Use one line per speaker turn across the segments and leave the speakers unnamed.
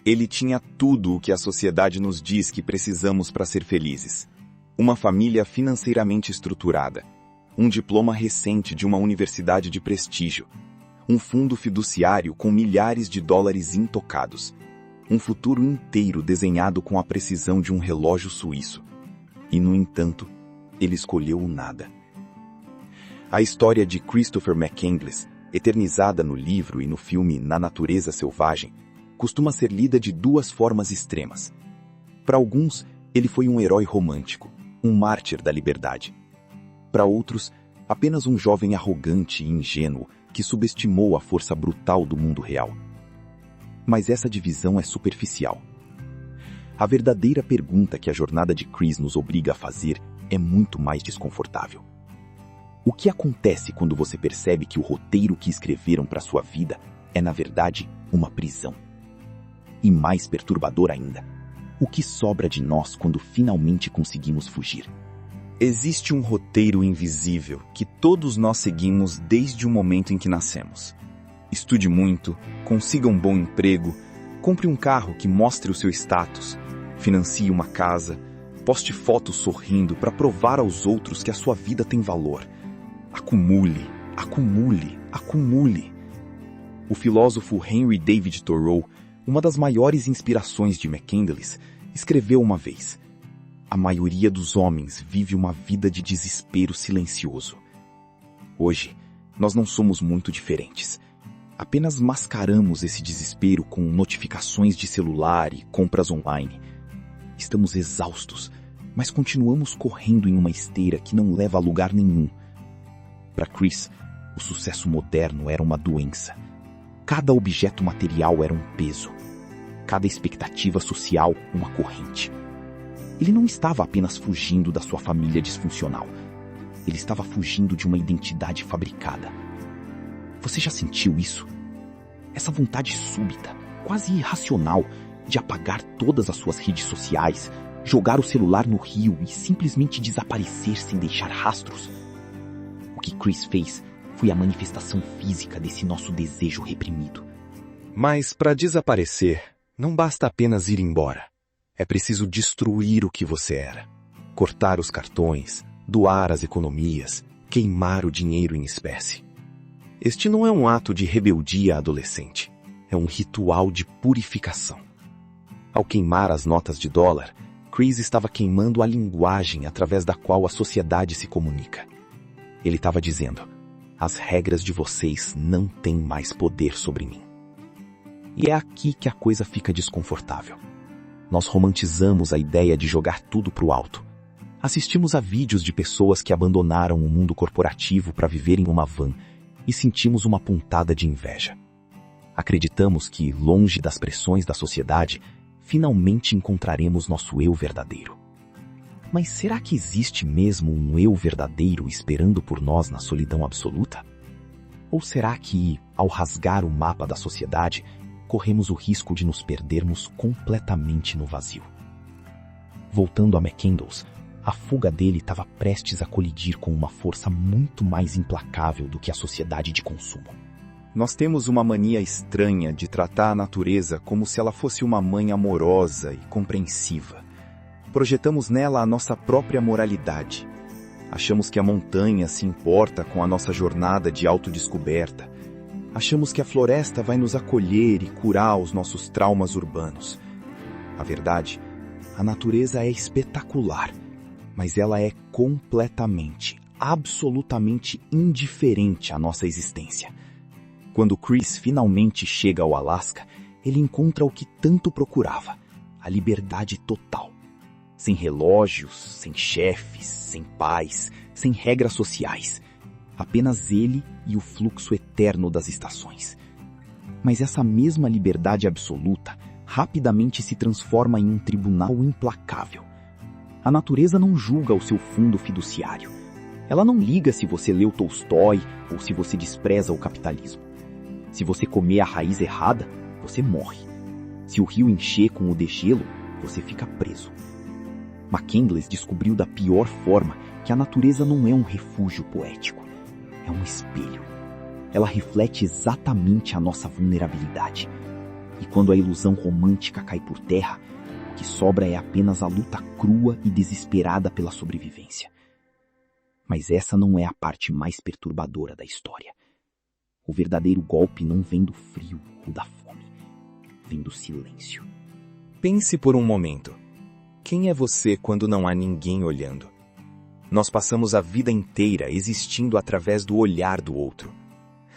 Ele tinha tudo o que a sociedade nos diz que precisamos para ser felizes. Uma família financeiramente estruturada, um diploma recente de uma universidade de prestígio, um fundo fiduciário com milhares de dólares intocados, um futuro inteiro desenhado com a precisão de um relógio suíço. E, no entanto, ele escolheu o nada. A história de Christopher McCandless, eternizada no livro e no filme Na Natureza Selvagem, costuma ser lida de duas formas extremas. Para alguns, ele foi um herói romântico, um mártir da liberdade. Para outros, apenas um jovem arrogante e ingênuo que subestimou a força brutal do mundo real. Mas essa divisão é superficial. A verdadeira pergunta que a jornada de Chris nos obriga a fazer é muito mais desconfortável. O que acontece quando você percebe que o roteiro que escreveram para sua vida é, na verdade, uma prisão? E mais perturbador ainda, o que sobra de nós quando finalmente conseguimos fugir?
Existe um roteiro invisível que todos nós seguimos desde o momento em que nascemos. Estude muito, consiga um bom emprego, compre um carro que mostre o seu status, financie uma casa, poste fotos sorrindo para provar aos outros que a sua vida tem valor. Acumule, acumule, acumule. O filósofo Henry David Thoreau, uma das maiores inspirações de McCandless, escreveu uma vez: a maioria dos homens vive uma vida de desespero silencioso. Hoje, nós não somos muito diferentes. Apenas mascaramos esse desespero com notificações de celular e compras online. Estamos exaustos, mas continuamos correndo em uma esteira que não leva a lugar nenhum. Para Chris, o sucesso moderno era uma doença. Cada objeto material era um peso. Cada expectativa social, uma corrente. Ele não estava apenas fugindo da sua família disfuncional. Ele estava fugindo de uma identidade fabricada. Você já sentiu isso? Essa vontade súbita, quase irracional, de apagar todas as suas redes sociais, jogar o celular no rio e simplesmente desaparecer sem deixar rastros? O que Chris fez foi a manifestação física desse nosso desejo reprimido. Mas para desaparecer, não basta apenas ir embora. É preciso destruir o que você era. Cortar os cartões, doar as economias, queimar o dinheiro em espécie. Este não é um ato de rebeldia adolescente. É um ritual de purificação. Ao queimar as notas de dólar, Chris estava queimando a linguagem através da qual a sociedade se comunica. Ele estava dizendo: as regras de vocês não têm mais poder sobre mim. E é aqui que a coisa fica desconfortável. Nós romantizamos a ideia de jogar tudo para o alto. Assistimos a vídeos de pessoas que abandonaram o mundo corporativo para viver em uma van e sentimos uma pontada de inveja. Acreditamos que, longe das pressões da sociedade, finalmente encontraremos nosso eu verdadeiro. Mas será que existe mesmo um eu verdadeiro esperando por nós na solidão absoluta? Ou será que, ao rasgar o mapa da sociedade, corremos o risco de nos perdermos completamente no vazio? Voltando a McCandless, a fuga dele estava prestes a colidir com uma força muito mais implacável do que a sociedade de consumo.
Nós temos uma mania estranha de tratar a natureza como se ela fosse uma mãe amorosa e compreensiva. Projetamos nela a nossa própria moralidade. Achamos que a montanha se importa com a nossa jornada de autodescoberta. Achamos que a floresta vai nos acolher e curar os nossos traumas urbanos. A verdade, a natureza é espetacular, mas ela é completamente, absolutamente indiferente à nossa existência. Quando Chris finalmente chega ao Alasca, ele encontra o que tanto procurava: a liberdade total. Sem relógios, sem chefes, sem pais, sem regras sociais. Apenas ele e o fluxo eterno das estações. Mas essa mesma liberdade absoluta rapidamente se transforma em um tribunal implacável. A natureza não julga o seu fundo fiduciário. Ela não liga se você leu Tolstói ou se você despreza o capitalismo. Se você comer a raiz errada, você morre. Se o rio encher com o degelo, você fica preso. McCandless descobriu da pior forma que a natureza não é um refúgio poético. É um espelho. Ela reflete exatamente a nossa vulnerabilidade.
E quando a ilusão romântica cai por terra, o que sobra é apenas a luta crua e desesperada pela sobrevivência. Mas essa não é a parte mais perturbadora da história. O verdadeiro golpe não vem do frio ou da fome, vem do silêncio.
Pense por um momento. Quem é você quando não há ninguém olhando? Nós passamos a vida inteira existindo através do olhar do outro.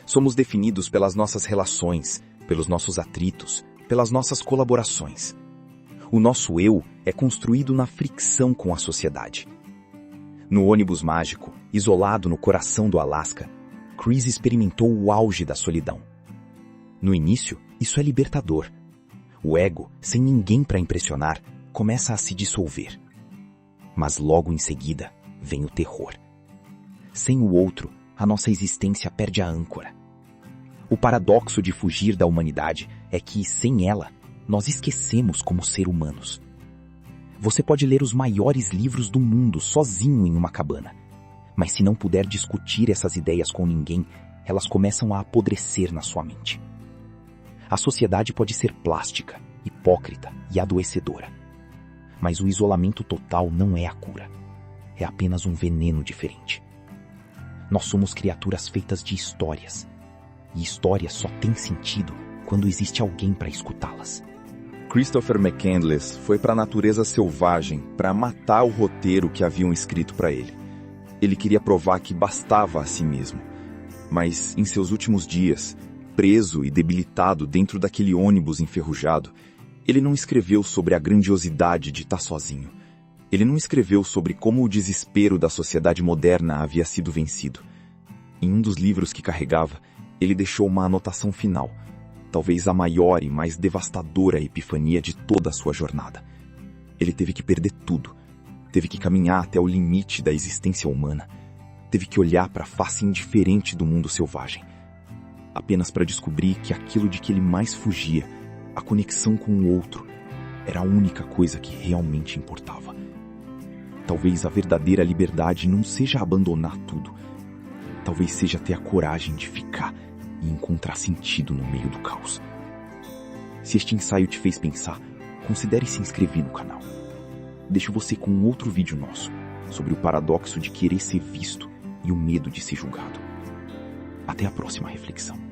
Somos definidos pelas nossas relações, pelos nossos atritos, pelas nossas colaborações. O nosso eu é construído na fricção com a sociedade. No ônibus mágico, isolado no coração do Alasca, Chris experimentou o auge da solidão. No início, isso é libertador. O ego, sem ninguém para impressionar, começa a se dissolver. Mas logo em seguida, vem o terror. Sem o outro, a nossa existência perde a âncora. O paradoxo de fugir da humanidade é que, sem ela, nós esquecemos como ser humanos. Você pode ler os maiores livros do mundo sozinho em uma cabana, mas se não puder discutir essas ideias com ninguém, elas começam a apodrecer na sua mente. A sociedade pode ser plástica, hipócrita e adoecedora, mas o isolamento total não é a cura. É apenas um veneno diferente. Nós somos criaturas feitas de histórias, e histórias só têm sentido quando existe alguém para escutá-las.
Christopher McCandless foi para a natureza selvagem para matar o roteiro que haviam escrito para ele. Ele queria provar que bastava a si mesmo. Mas, em seus últimos dias, preso e debilitado dentro daquele ônibus enferrujado, ele não escreveu sobre a grandiosidade de estar sozinho. Ele não escreveu sobre como o desespero da sociedade moderna havia sido vencido. Em um dos livros que carregava, ele deixou uma anotação final, talvez a maior e mais devastadora epifania de toda a sua jornada. Ele teve que perder tudo. Teve que caminhar até o limite da existência humana. Teve que olhar para a face indiferente do mundo selvagem. Apenas para descobrir que aquilo de que ele mais fugia, a conexão com o outro, era a única coisa que realmente importava. Talvez a verdadeira liberdade não seja abandonar tudo. Talvez seja ter a coragem de ficar e encontrar sentido no meio do caos. Se este ensaio te fez pensar, considere se inscrever no canal. Deixo você com um outro vídeo nosso, sobre o paradoxo de querer ser visto e o medo de ser julgado. Até a próxima reflexão.